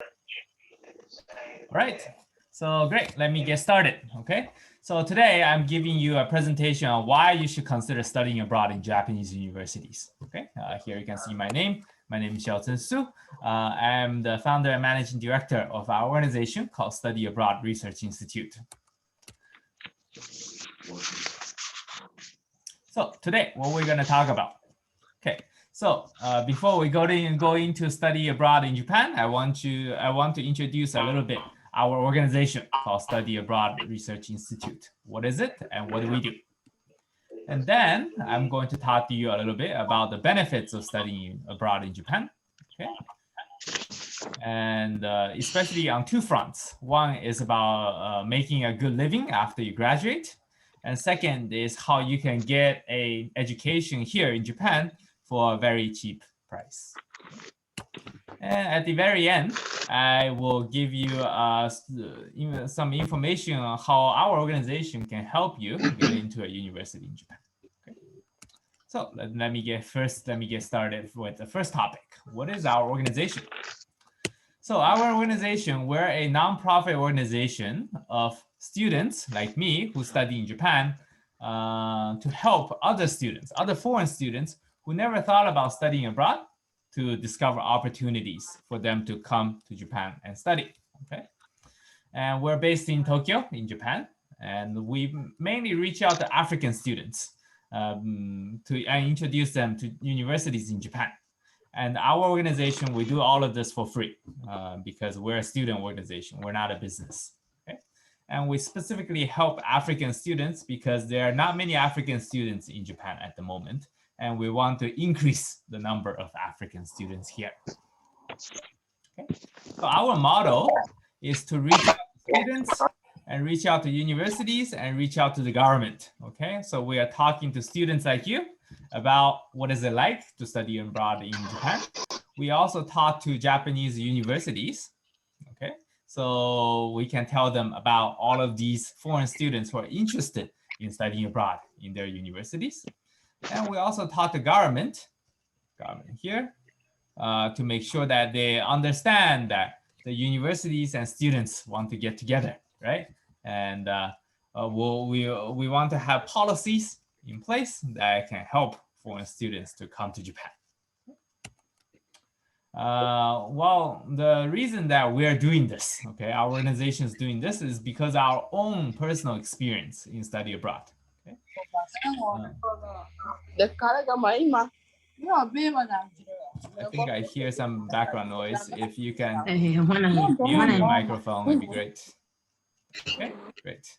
All right, so great. Let me get started. Okay, so today I'm giving you a presentation on why you should consider studying abroad in Japanese universities. Okay, here you can see my name. My name is Xiaochen Su. I'm the founder and managing director of our organization called Study Abroad Research Institute. So today, what we're going to talk about. Okay, so before we go into study abroad in Japan, I want to introduce a little bit our organization called Study Abroad Research Institute. What is it and what do we do? And then I'm going to talk to you a little bit about the benefits of studying abroad in Japan. Okay, and especially on two fronts. One is about making a good living after you graduate, and second is how you can get an education here in Japan for a very cheap price. And at the very end, I will give you some information on how our organization can help you get into a university in Japan. Okay. So let me get started with the first topic. What is our organization? So our organization, we're a nonprofit organization of students like me who study in Japan to help other students, other foreign students who never thought about studying abroad, to discover opportunities for them to come to Japan and study. Okay, and we're based in Tokyo, in Japan, and we mainly reach out to African students to introduce them to universities in Japan. And our organization, we do all of this for free because we're a student organization. We're not a business. Okay? And we specifically help African students because there are not many African students in Japan at the moment. And we want to increase the number of African students here. Okay? So our motto is to reach out to students and reach out to universities and reach out to the government. Okay, so we are talking to students like you about what is it like to study abroad in Japan. We also talk to Japanese universities. Okay, so we can tell them about all of these foreign students who are interested in studying abroad in their universities. And we also talk to government here, to make sure that they understand that the universities and students want to get together, right? And we want to have policies in place that can help foreign students to come to Japan. Well, the reason that we're doing this, okay, our organization is doing this is because our own personal experience in study abroad. Okay? I think I hear some background noise. If you can mute your microphone, it'd be great. Okay, great.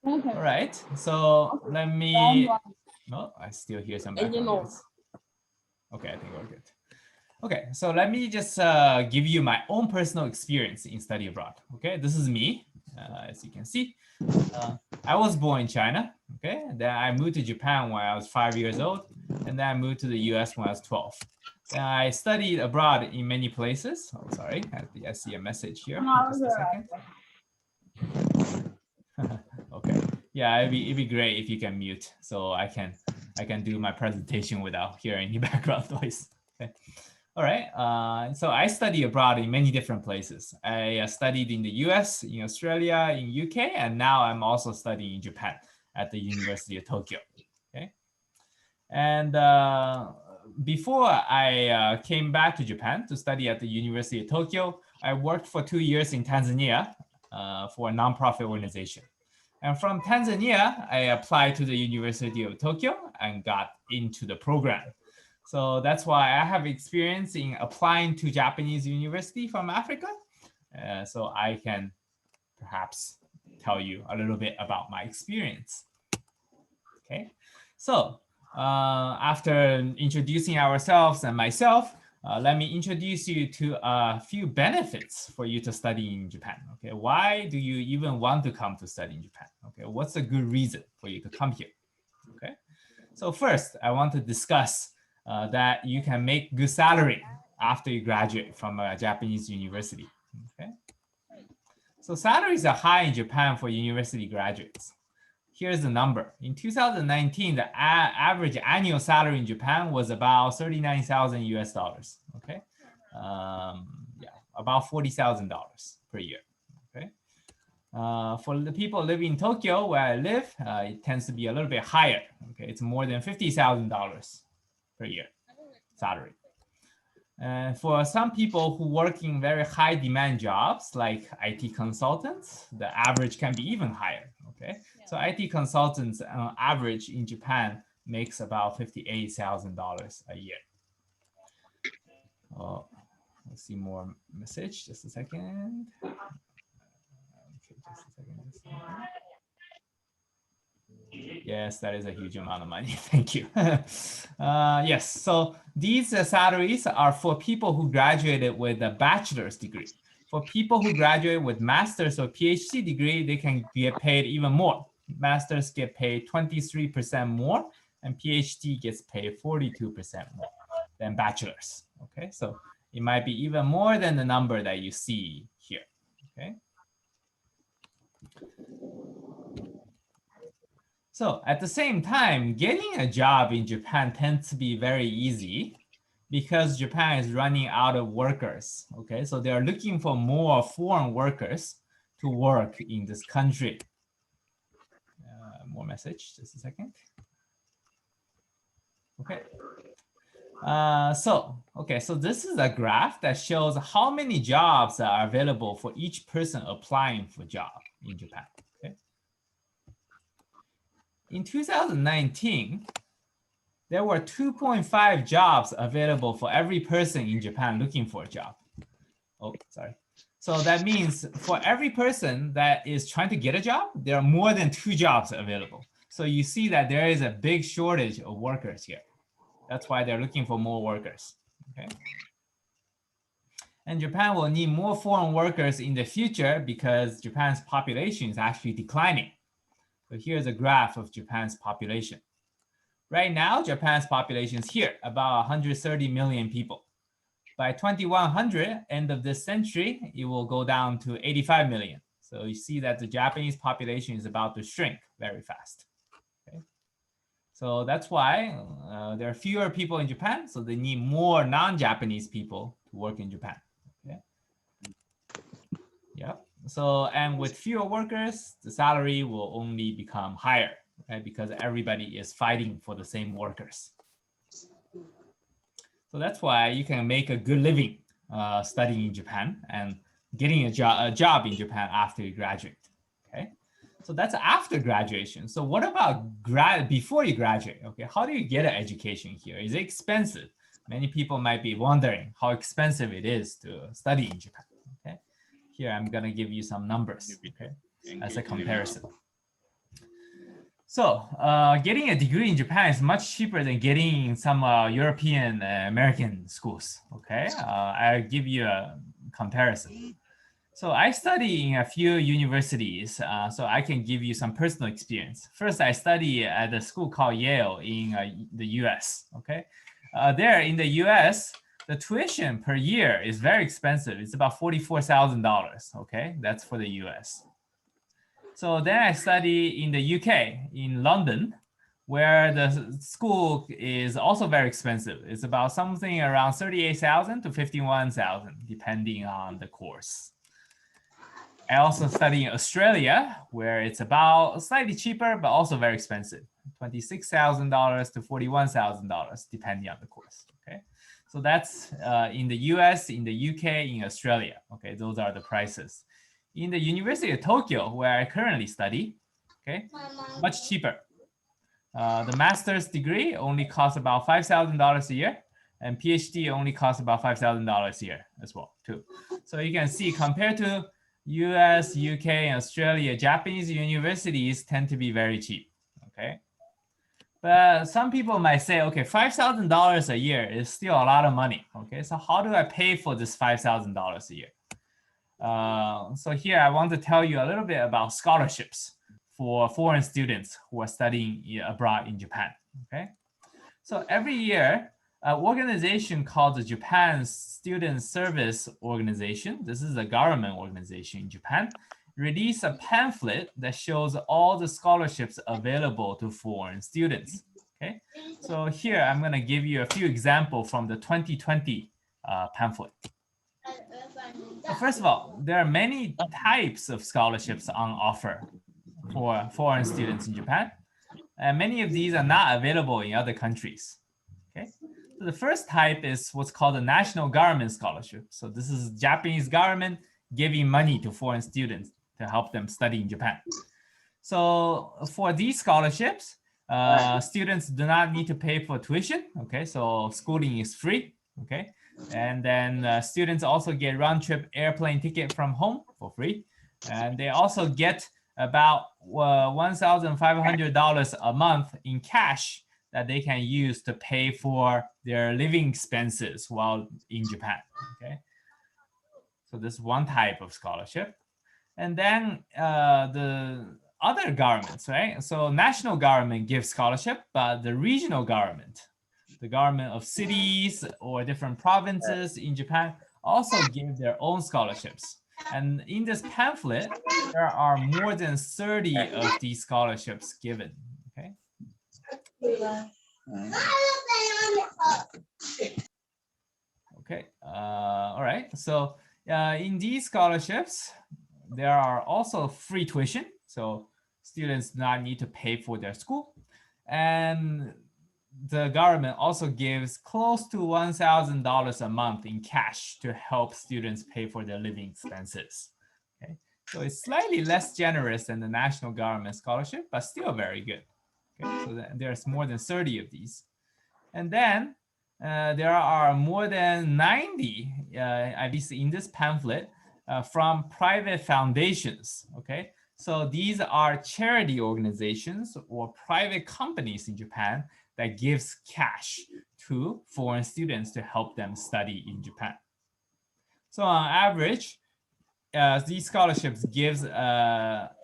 All right, so let me, no, I still hear some background noise. Okay, I think we're good. Okay, so let me just give you my own personal experience in study abroad. Okay, this is me, as you can see. I was born in China, okay? Then I moved to Japan when I was 5 years old, and then I moved to the US when I was 12. Then I studied abroad in many places. Oh, sorry, I see a message here. Just a second. Okay, yeah, it'd be great if you can mute so I can do my presentation without hearing any background noise. Okay. All right, so I study abroad in many different places. I studied in the US, in Australia, in UK, and now I'm also studying in Japan at the University of Tokyo. Okay, and before I came back to Japan to study at the University of Tokyo, I worked for 2 years in Tanzania for a nonprofit organization. And from Tanzania, I applied to the University of Tokyo and got into the program. So that's why I have experience in applying to Japanese university from Africa. So I can perhaps tell you a little bit about my experience. Okay, so after introducing ourselves and myself, let me introduce you to a few benefits for you to study in Japan. Okay, why do you even want to come to study in Japan? Okay, what's a good reason for you to come here? Okay, so first, I want to discuss that you can make good salary after you graduate from a Japanese university. Okay, so salaries are high in Japan for university graduates. Here's the number. In 2019, the average annual salary in Japan was about 39,000 US dollars. Okay, yeah, about $40,000 per year. Okay. For the people living in Tokyo, where I live, it tends to be a little bit higher. Okay, it's more than $50,000 per year salary. And for some people who work in very high demand jobs like IT consultants, the average can be even higher. Okay, so IT consultants on average in Japan makes about $58,000 a year. Oh, let's see more message. Just a second. Okay, just a second. Yes, that is a huge amount of money. Thank you. Yes, so these salaries are for people who graduated with a bachelor's degree. For people who graduate with master's or PhD degree, they can get paid even more. Masters get paid 23% more, and PhD gets paid 42% more than bachelor's. Okay, so it might be even more than the number that you see here. Okay. So at the same time, getting a job in Japan tends to be very easy because Japan is running out of workers. Okay, so they are looking for more foreign workers to work in this country. More message, just a second. Okay. So this is a graph that shows how many jobs are available for each person applying for a job in Japan. Okay. In 2019, there were 2.5 jobs available for every person in Japan looking for a job. Oh, sorry. So that means for every person that is trying to get a job, there are more than 2 jobs available. So you see that there is a big shortage of workers here. That's why they're looking for more workers. Okay. And Japan will need more foreign workers in the future because Japan's population is actually declining. So here's a graph of Japan's population. Right now, Japan's population is here, about 130 million people. By 2100, end of this century, it will go down to 85 million. So you see that the Japanese population is about to shrink very fast. Okay. So that's why there are fewer people in Japan, so they need more non-Japanese people to work in Japan. Okay. Yeah. So, and with fewer workers, the salary will only become higher, right? Because everybody is fighting for the same workers. So that's why you can make a good living studying in Japan and getting a job in Japan after you graduate. Okay, so that's after graduation. So what about before you graduate? Okay, how do you get an education here? Is it expensive? Many people might be wondering how expensive it is to study in Japan. Okay, here I'm gonna give you some numbers. Okay, as a comparison. So getting a degree in Japan is much cheaper than getting in some European American schools. Okay, I'll give you a comparison. So I study in a few universities, so I can give you some personal experience. First, I study at a school called Yale in the US. Okay, there in the US, the tuition per year is very expensive. It's about $44,000. Okay, that's for the US. So then I study in the UK, in London, where the school is also very expensive. It's about something around 38,000 to 51,000, depending on the course. I also study in Australia, where it's about slightly cheaper, but also very expensive, $26,000 to $41,000, depending on the course. Okay, so that's in the US, in the UK, in Australia. Okay, those are the prices. In the University of Tokyo, where I currently study, okay, much cheaper. The master's degree only costs about $5,000 a year, and PhD only costs about $5,000 a year as well, too. So you can see, compared to US, UK, and Australia, Japanese universities tend to be very cheap, okay? But some people might say, okay, $5,000 a year is still a lot of money, okay? So how do I pay for this $5,000 a year? So here I want to tell you a little bit about scholarships for foreign students who are studying abroad in Japan. Okay, so every year, an organization called the Japan Student Service Organization, this is a government organization in Japan, release a pamphlet that shows all the scholarships available to foreign students. Okay, so here I'm going to give you a few examples from the 2020 pamphlet. First of all, there are many types of scholarships on offer for foreign students in Japan, and many of these are not available in other countries. Okay, so the first type is what's called a national government scholarship. So this is Japanese government giving money to foreign students to help them study in Japan. So for these scholarships, students do not need to pay for tuition. Okay, so schooling is free. Okay, and then students also get round-trip airplane ticket from home for free, and they also get about $1,500 a month in cash that they can use to pay for their living expenses while in Japan. Okay, so this is one type of scholarship. And then the other governments, right? So national government gives scholarship, but the regional government, the government of cities or different provinces in Japan also give their own scholarships. And in this pamphlet, there are more than 30 of these scholarships given. Okay. Okay. All right. So in these scholarships, there are also free tuition. So students do not need to pay for their school. And the government also gives close to $1,000 a month in cash to help students pay for their living expenses. Okay, so it's slightly less generous than the national government scholarship, but still very good. Okay, so there's more than 30 of these. And then there are more than 90, at least in this pamphlet, from private foundations. Okay, so these are charity organizations or private companies in Japan that gives cash to foreign students to help them study in Japan. So on average, these scholarships gives about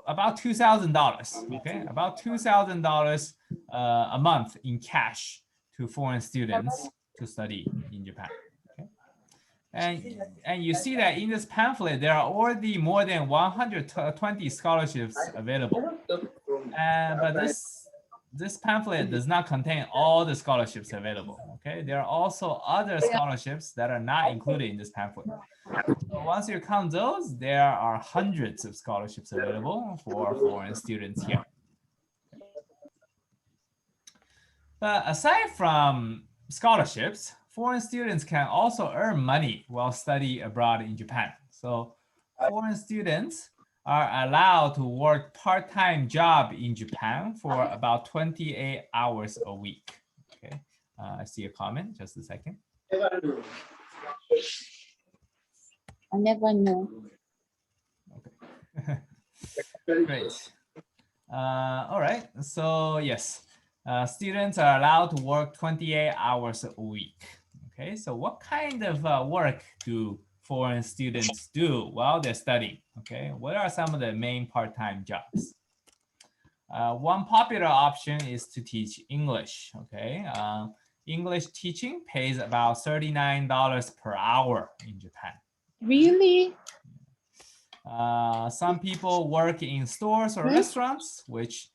$2,000. Okay, about $2,000 a month in cash to foreign students to study in Japan. Okay, and you see that in this pamphlet there are already more than 120 scholarships available. But this pamphlet does not contain all the scholarships available. Okay, there are also other scholarships that are not included in this pamphlet. So once you count those, there are hundreds of scholarships available for foreign students here. But aside from scholarships, foreign students can also earn money while studying abroad in Japan. So foreign students are allowed to work part-time job in Japan for about 28 hours a week. Okay, I see a comment, just a second. I never know. Okay, great. All right, so yes, students are allowed to work 28 hours a week. Okay, so what kind of work do foreign students do while they're studying? Okay, what are some of the main part-time jobs? One popular option is to teach English. Okay, English teaching pays about $39 per hour in Japan. Really? Some people work in stores or restaurants, which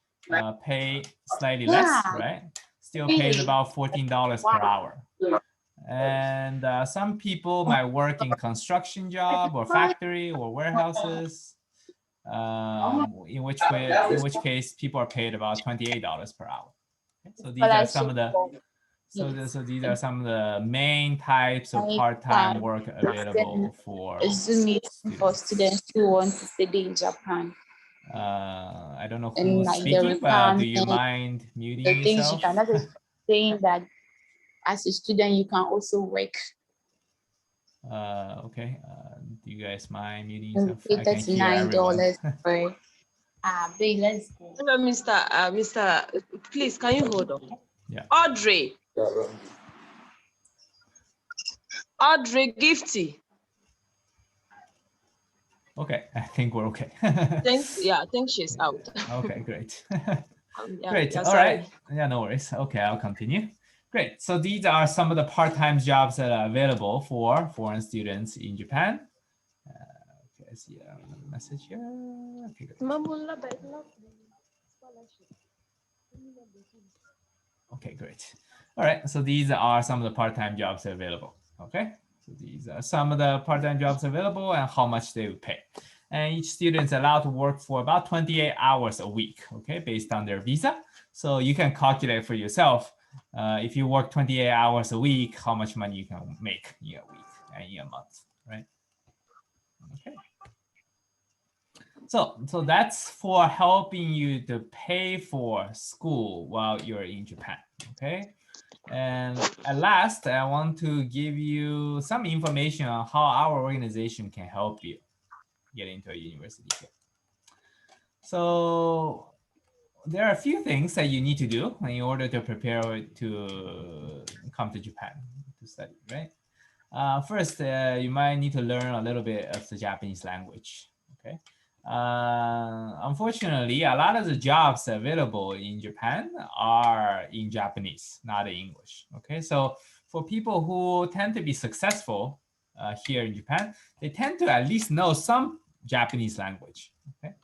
pay slightly less, right? Still pays about $14 per hour. And some people might work in construction job or factory or warehouses, in which case people are paid about $28 per hour. Okay, so these are some of the these are some of the main types of part-time work available for students who want to study in Japan. I don't know And who's like speaking, but do you mind muting things yourself? you cannot saying that as a student you can also work. Okay. Do you guys mind muting yourself? I Pay can hear everyone. $39 for babe, let's go. Hello, Mr. Please, can you hold on? Yeah. Audrey Gifty. Okay, I think we're okay. I think she's out. Okay, great. Yeah, Great. yeah, All right. Yeah, no worries. Okay, I'll continue. Great. So these are some of the part-time jobs that are available for foreign students in Japan. Okay, I see another message here. Okay, great. Okay, great. All right. So these are some of the part-time jobs available. Okay. So these are some of the part-time jobs available and how much they would pay. And each student is allowed to work for about 28 hours a week, okay, based on their visa. So you can calculate for yourself, if you work 28 hours a week, how much money you can make in a week and in a month, right? Okay. So that's for helping you to pay for school while you're in Japan, okay? And at last, I want to give you some information on how our organization can help you get into a university here. So there are a few things that you need to do in order to prepare to come to Japan to study, right? First, you might need to learn a little bit of the Japanese language, okay? Unfortunately, a lot of the jobs available in Japan are in Japanese, not in English, okay? So for people who tend to be successful here in Japan, they tend to at least know some Japanese language, okay?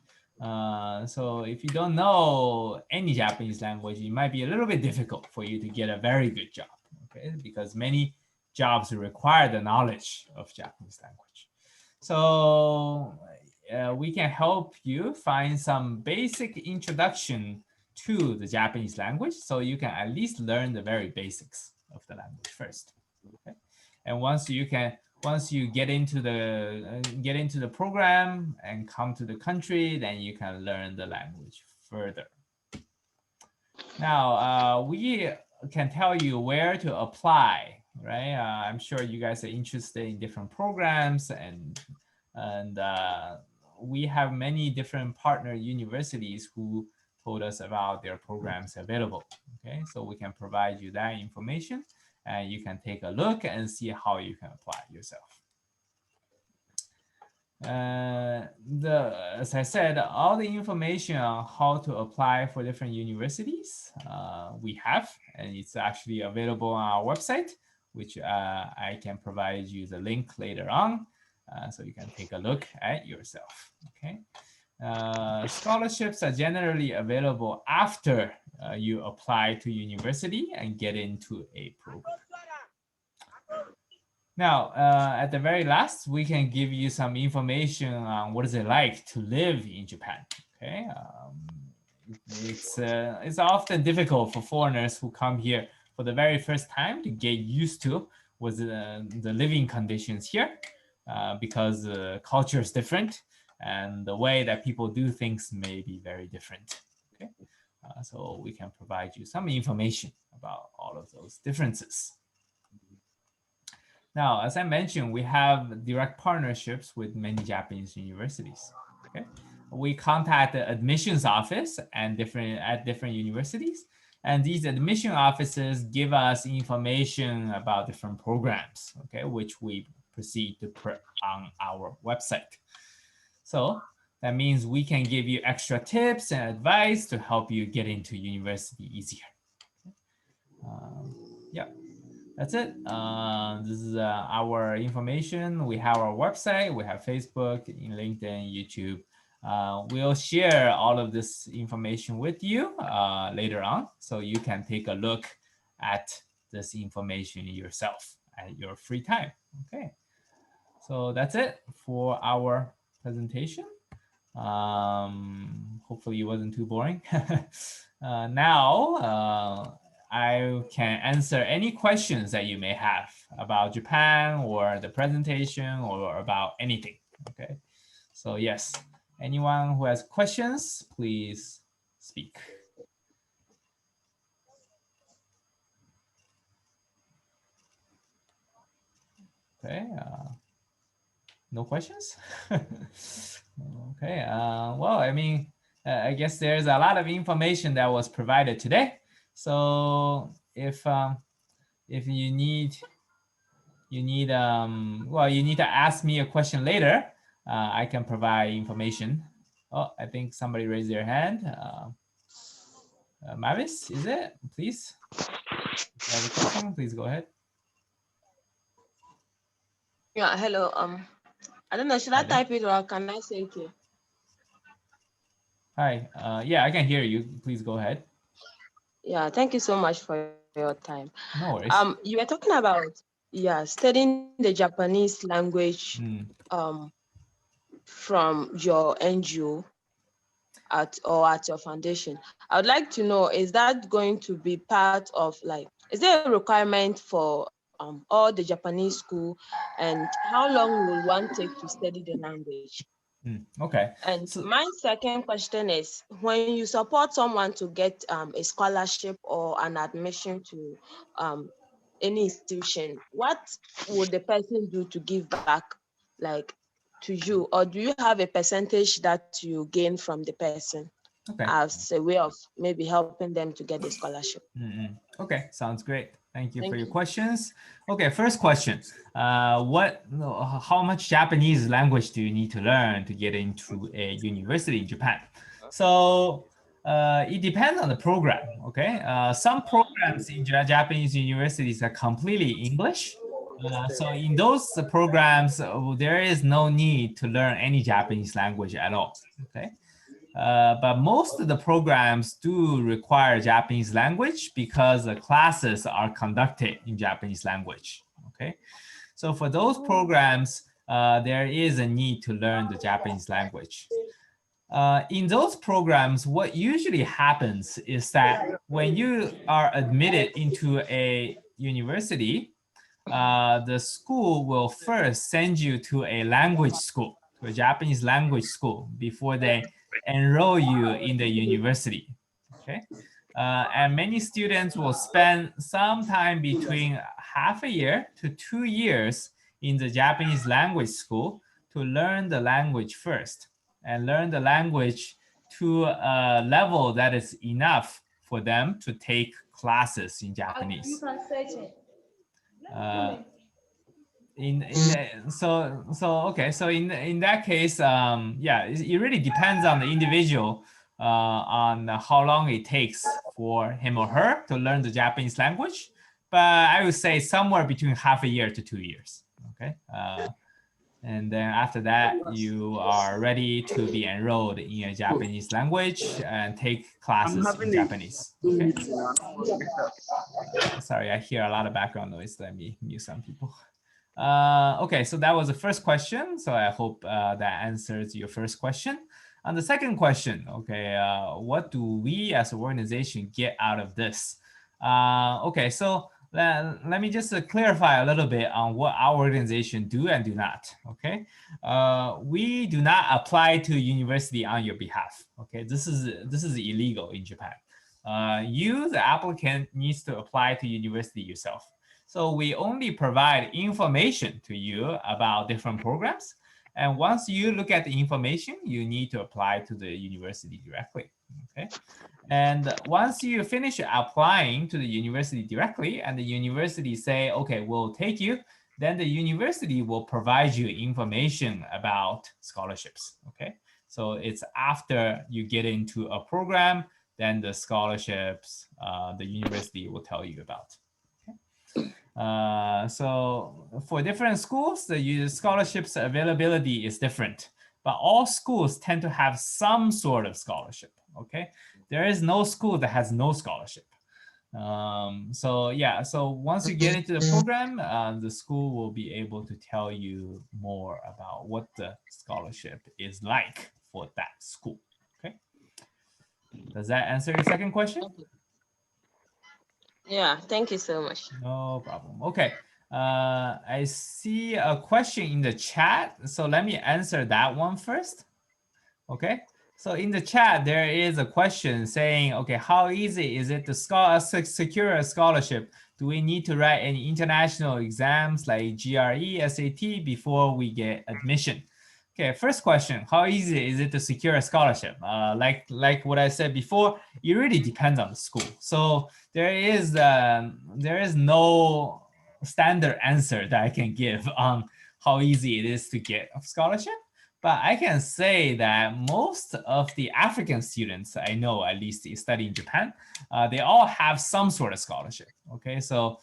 So if you don't know any Japanese language, it might be a little bit difficult for you to get a very good job, okay? Because many jobs require the knowledge of Japanese language. So we can help you find some basic introduction to the Japanese language, so you can at least learn the very basics of the language first. Okay? And once you get into the program and come to the country, then you can learn the language further. Now we can tell you where to apply, right? I'm sure you guys are interested in different programs, and we have many different partner universities who told us about their programs available. Okay, so we can provide you that information, and you can take a look and see how you can apply yourself. As I said, all the information on how to apply for different universities we have, and it's actually available on our website, which I can provide you the link later on, so you can take a look at yourself. Okay. Scholarships are generally available after you apply to university and get into a program. Now, at the very last, we can give you some information on what is it like to live in Japan. Okay, it's often difficult for foreigners who come here for the very first time to get used to with the living conditions here, because the culture is different and the way that people do things may be very different. Okay, so we can provide you some information about all of those differences. Now, as I mentioned, we have direct partnerships with many Japanese universities. Okay, we contact the admissions office and different universities, and these admission offices give us information about different programs. Okay, which we proceed to put on our website. So that means we can give you extra tips and advice to help you get into university easier. Yeah. That's it. This is our information. We have our website, we have Facebook, LinkedIn, YouTube. We'll share all of this information with you later on, so you can take a look at this information yourself at your free time. Okay, so that's it for our presentation. Hopefully it wasn't too boring. Now, I can answer any questions that you may have about Japan or the presentation or about anything. Okay, so yes, anyone who has questions, please speak. Okay, no questions? Okay, well, I mean, I guess there's a lot of information that was provided today. So if you need well, you need to ask me a question later. I can provide information. Oh, I think somebody raised their hand. Mavis, is it? Please, if you have a question, please go ahead. Yeah, hello. I don't know, should I type it or can I say it here? Hi, yeah, I can hear you. Please go ahead. Yeah, thank you so much for your time. No worries. You were talking about yeah, studying the Japanese language Mm. from your NGO at your foundation. I would like to know, is that going to be part of, like, is there a requirement for all the Japanese school, and how long will one take to study the language? Okay. And So my second question is, when you support someone to get a scholarship or an admission to any institution, what would the person do to give back, like, to you? Or do you have a percentage that you gain from the person okay. as a way of maybe helping them to get the scholarship? Okay, sounds great. Thank you for Thank your you. questions. Okay, first question. How much Japanese language do you need to learn to get into a university in Japan? So it depends on the program, okay? Some programs in Japanese universities are completely English. So in those programs, there is no need to learn any Japanese language at all, okay? But most of the programs do require Japanese language because the classes are conducted in Japanese language. Okay, so for those programs, there is a need to learn the Japanese language. In those programs, what usually happens is that when you are admitted into a university, the school will first send you to a language school, to a Japanese language school, before they enroll you in the university. Okay. And many students will spend some time between half a year to 2 years in the Japanese language school to learn the language first and learn the language to a level that is enough for them to take classes in Japanese. Uh, in that case, yeah, it really depends on the individual on how long it takes for him or her to learn the Japanese language, but I would say somewhere between half a year to 2 years. Okay. And then after that, you are ready to be enrolled in a Japanese language and take classes in Japanese. Okay. Sorry, I hear a lot of background noise. Let me mute some people. Okay, so that was the first question. So I hope that answers your first question. On the second question, okay, what do we as an organization get out of this? Okay, so let me just clarify a little bit on what our organization do and do not. Okay, we do not apply to university on your behalf. Okay, this is illegal in Japan. You, the applicant, needs to apply to university yourself. So we only provide information to you about different programs. And once you look at the information, you need to apply to the university directly. Okay. And once you finish applying to the university directly and the university say, okay, we'll take you, then the university will provide you information about scholarships. Okay. So it's after you get into a program, then the scholarships, the university will tell you about. So for different schools, the scholarships availability is different, but all schools tend to have some sort of scholarship. Okay, there is no school that has no scholarship. So yeah, so once you get into the program, the school will be able to tell you more about what the scholarship is like for that school. Okay, does that answer your second question? Yeah, thank you so much. No problem. Okay. I see a question in the chat. So let me answer that one first. Okay. So in the chat, there is a question saying, okay, how easy is it to secure a scholarship? Do we need to write any international exams like GRE, SAT before we get admission? Okay, first question, how easy is it to secure a scholarship? Like what I said before, it really depends on the school. So there is no standard answer that I can give on how easy it is to get a scholarship. But I can say that most of the African students I know, at least study in Japan, they all have some sort of scholarship. Okay, so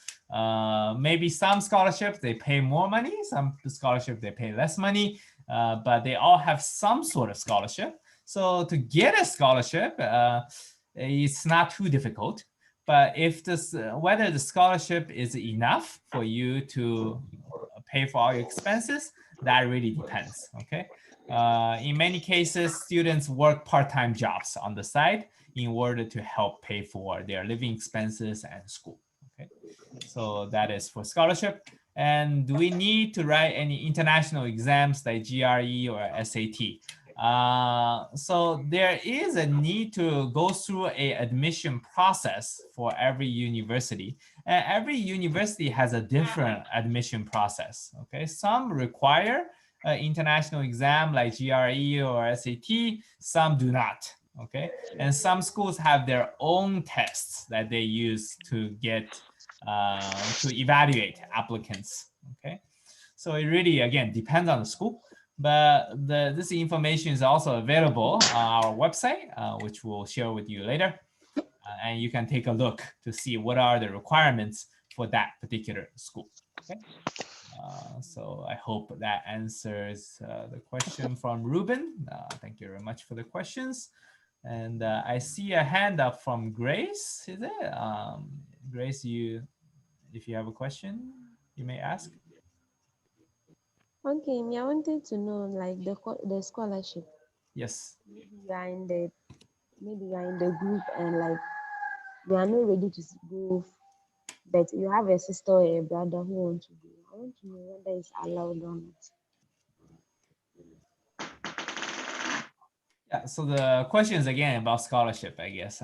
maybe some scholarships they pay more money, some scholarship they pay less money, but they all have some sort of scholarship. So to get a scholarship, it's not too difficult. But if this, whether the scholarship is enough for you to pay for all your expenses, that really depends, okay? In many cases, students work part-time jobs on the side in order to help pay for their living expenses and school, okay? So that is for scholarship. And do we need to write any international exams like GRE or SAT? So there is a need to go through a admission process for every university. And every university has a different admission process, okay? Some require an international exam like GRE or SAT, some do not, okay? And some schools have their own tests that they use to get, to evaluate applicants, okay? So it really, again, depends on the school. But this information is also available on our website, which we'll share with you later. And you can take a look to see what are the requirements for that particular school. Okay. So I hope that answers the question from Ruben. Thank you very much for the questions. And I see a hand up from Grace. Is it? Grace, if you have a question, you may ask. Okay, me, I wanted to know like the scholarship. Yes. You are in the maybe you are in the group and like you are not ready to go, but you have a sister or a brother who want to go. I want to know whether it's allowed or not. Yeah, so the question is again about scholarship, I guess.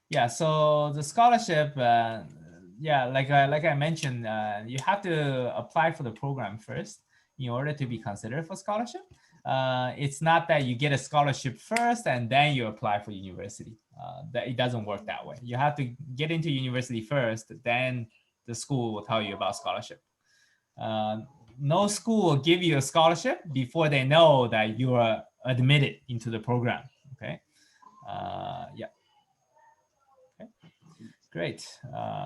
Yeah, so the scholarship, yeah, like I mentioned, you have to apply for the program first in order to be considered for scholarship. It's not that you get a scholarship first and then you apply for university. That it doesn't work that way. You have to get into university first, then the school will tell you about scholarship. No school will give you a scholarship before they know that you are admitted into the program. Okay. Yeah. Okay. Great.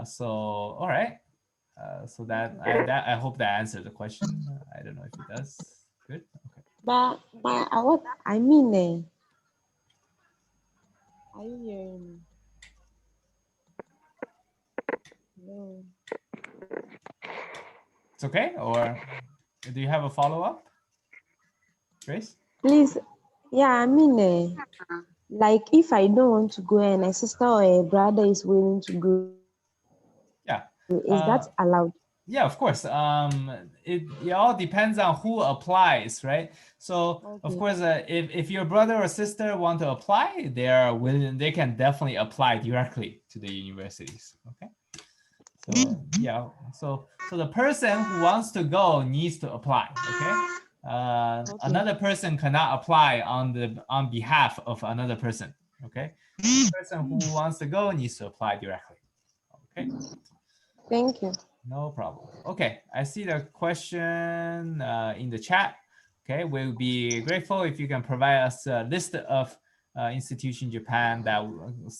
So all right. So that I hope that answers the question. I don't know if it does. Good. Okay. But what I mean, are you hearing me? No. It's okay. Or do you have a follow up, Grace? Please, yeah, I mean, like if I don't want to go and a sister or a brother is willing to go, Yeah. is that allowed? Yeah, of course. It all depends on who applies, right? So Okay. of course, if your brother or sister want to apply, they are willing. They can definitely apply directly to the universities. Okay. So yeah. So the person who wants to go needs to apply. Okay. Another person cannot apply on behalf of another person. Okay. The person who wants to go needs to apply directly. Okay. Thank you. No problem. Okay, I see the question in the chat. Okay, we'll be grateful if you can provide us a list of institutions in Japan that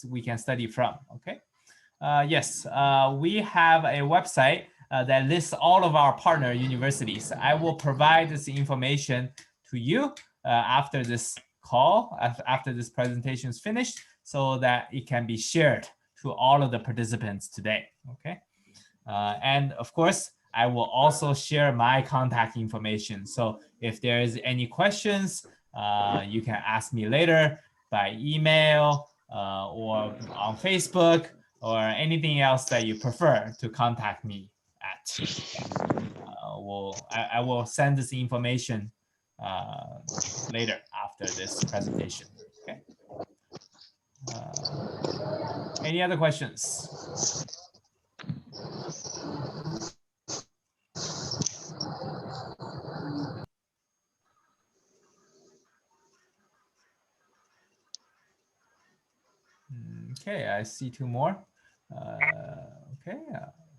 we can study from. Okay. Yes, we have a website that lists all of our partner universities. I will provide this information to you after this call, after this presentation is finished, so that it can be shared to all of the participants today. Okay. And of course, I will also share my contact information. So if there is any questions, you can ask me later by email or on Facebook or anything else that you prefer to contact me at. I will send this information later after this presentation. Okay. Any other questions? Okay, I see two more. Okay,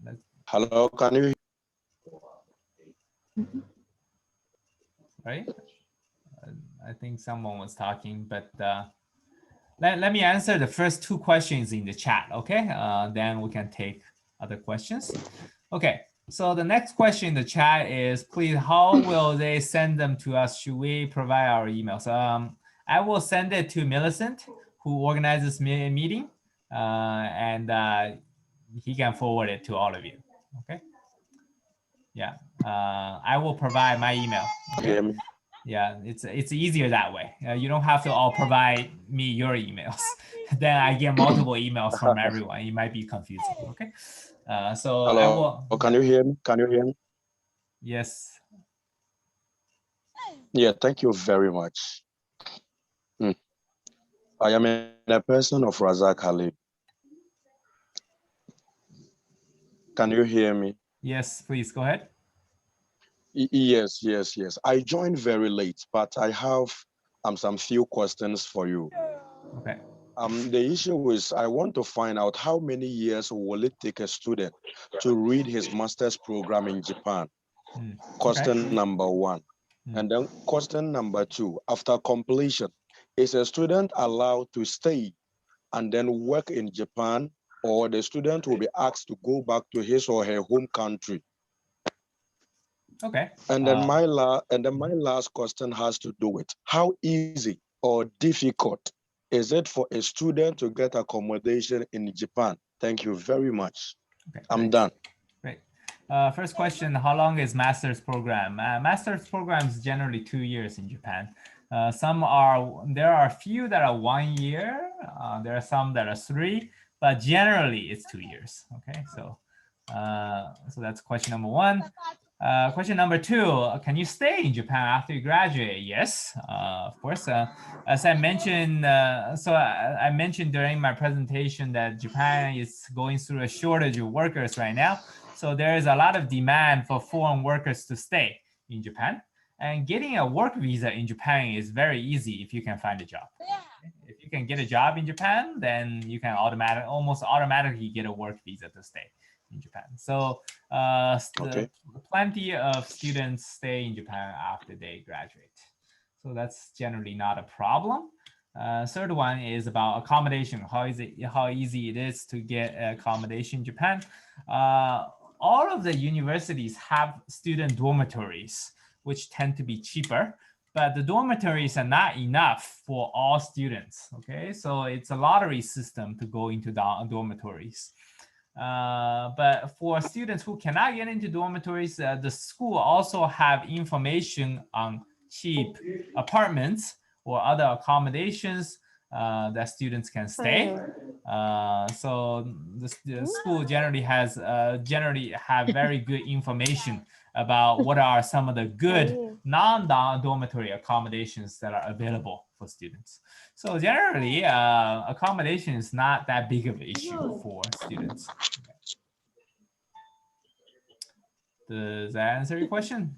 let's. Hello, can you? Right. I think someone was talking, but let me answer the first two questions in the chat. Okay, then we can take other questions. Okay, so the next question in the chat is, please, how will they send them to us? Should we provide our emails? I will send it to Millicent, who organizes meeting, and he can forward it to all of you. Okay. Yeah. I will provide my email. Okay. Yeah, it's easier that way. You don't have to all provide me your emails. Then I get multiple emails from everyone. It might be confusing. Okay. So Hello. I will. Can you hear me? Can you hear me? Yes. Yeah, thank you very much. I am a person of Razak Khalid. Can you hear me? Yes, please go ahead. Yes. I joined very late, but I have some few questions for you. Okay. The issue is I want to find out how many years will it take a student to read his master's program in Japan? Question number one. And then question number two, after completion, is a student allowed to stay and then work in Japan, or the student will be asked to go back to his or her home country? Okay. And then my last question has to do with how easy or difficult is it for a student to get accommodation in Japan? Thank you very much. Okay, I'm done. Great. First question, how long is master's program? Master's programs generally 2 years in Japan. There are a few that are 1 year. There are some that are 3, but generally it's 2 years. Okay, so that's question number 1. Question number 2, can you stay in Japan after you graduate? Yes, of course. As I mentioned, I mentioned during my presentation that Japan is going through a shortage of workers right now. So there is a lot of demand for foreign workers to stay in Japan. And getting a work visa in Japan is very easy if you can find a job. If you can get a job in Japan, then you can almost automatically get a work visa to stay in Japan. So plenty of students stay in Japan after they graduate. So that's generally not a problem. Third one is about accommodation. How easy it is to get accommodation in Japan. All of the universities have student dormitories, which tend to be cheaper, but the dormitories are not enough for all students. Okay, so it's a lottery system to go into the dormitories. But for students who cannot get into dormitories, the school also have information on cheap apartments or other accommodations that students can stay. So the school generally have very good information about what are some of the good non-dormitory accommodations that are available for students. So generally, accommodation is not that big of an issue for students. Does that answer your question?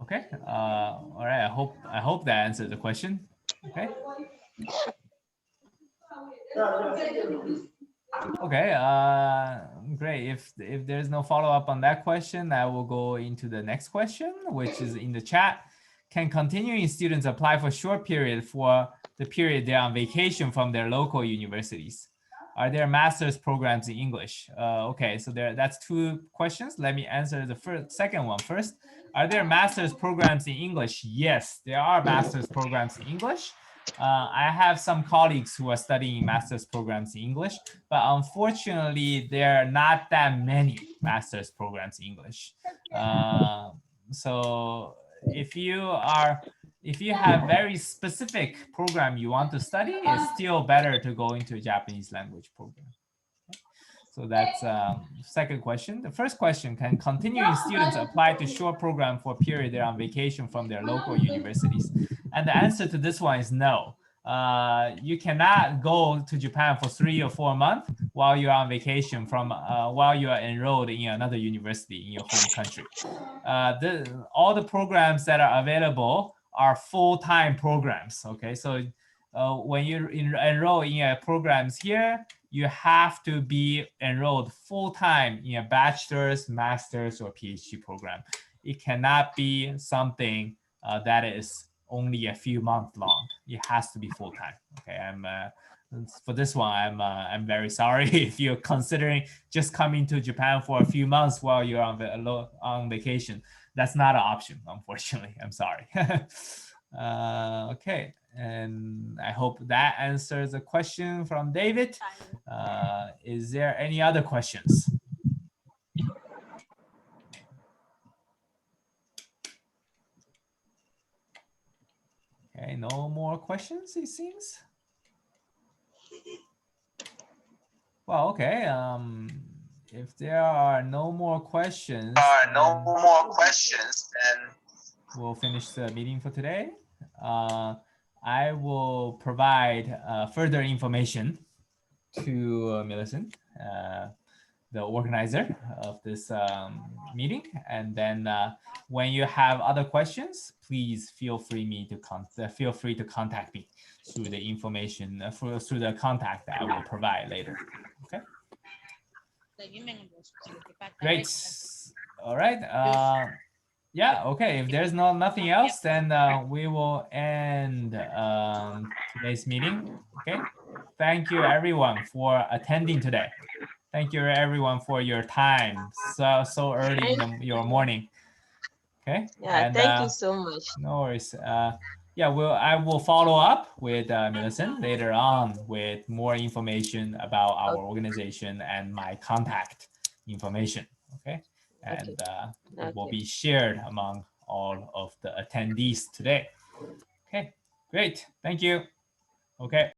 Okay. All right. I hope that answers the question. Okay. Okay. Great. If there's no follow-up on that question, I will go into the next question, which is in the chat. Can continuing students apply for short period for the period they're on vacation from their local universities? Are there master's programs in English? Okay, so that's 2 questions. Let me answer the second one first. Are there master's programs in English? Yes, there are master's programs in English. I have some colleagues who are studying master's programs in English, but unfortunately, there are not that many master's programs in English. So if you have very specific program you want to study, it's still better to go into a Japanese language program. So that's second question. The first question, can continuing students apply to short program for a period they're on vacation from their local universities? And the answer to this one is no. You cannot go to Japan for 3 or 4 months while you're on vacation while you are enrolled in another university in your home country. All the programs that are available are full-time programs. Okay, so when you enroll in programs here, you have to be enrolled full-time in a bachelor's, master's, or PhD program. It cannot be something that is only a few months long. It has to be full-time. Okay, for this one, I'm very sorry if you're considering just coming to Japan for a few months while you're on vacation. That's not an option, unfortunately. I'm sorry. Okay, and I hope that answers the question from David. Is there any other questions? Okay, no more questions, it seems. Well, okay. If there are no more questions, then we'll finish the meeting for today. I will provide further information to Millicent, the organizer of this meeting, and then when you have other questions, please feel free to contact me through the information through the contact that I will provide later. Okay. Great. All right. Yeah. Okay. If there's nothing else, then we will end today's meeting. Okay. Thank you everyone for attending today. Thank you everyone for your time so early in your morning. Okay. Yeah, and, thank you so much. No worries. Yeah, I will follow up with Millicent later on with more information about our organization and my contact information. Okay. And it will be shared among all of the attendees today. Okay, great. Thank you. Okay.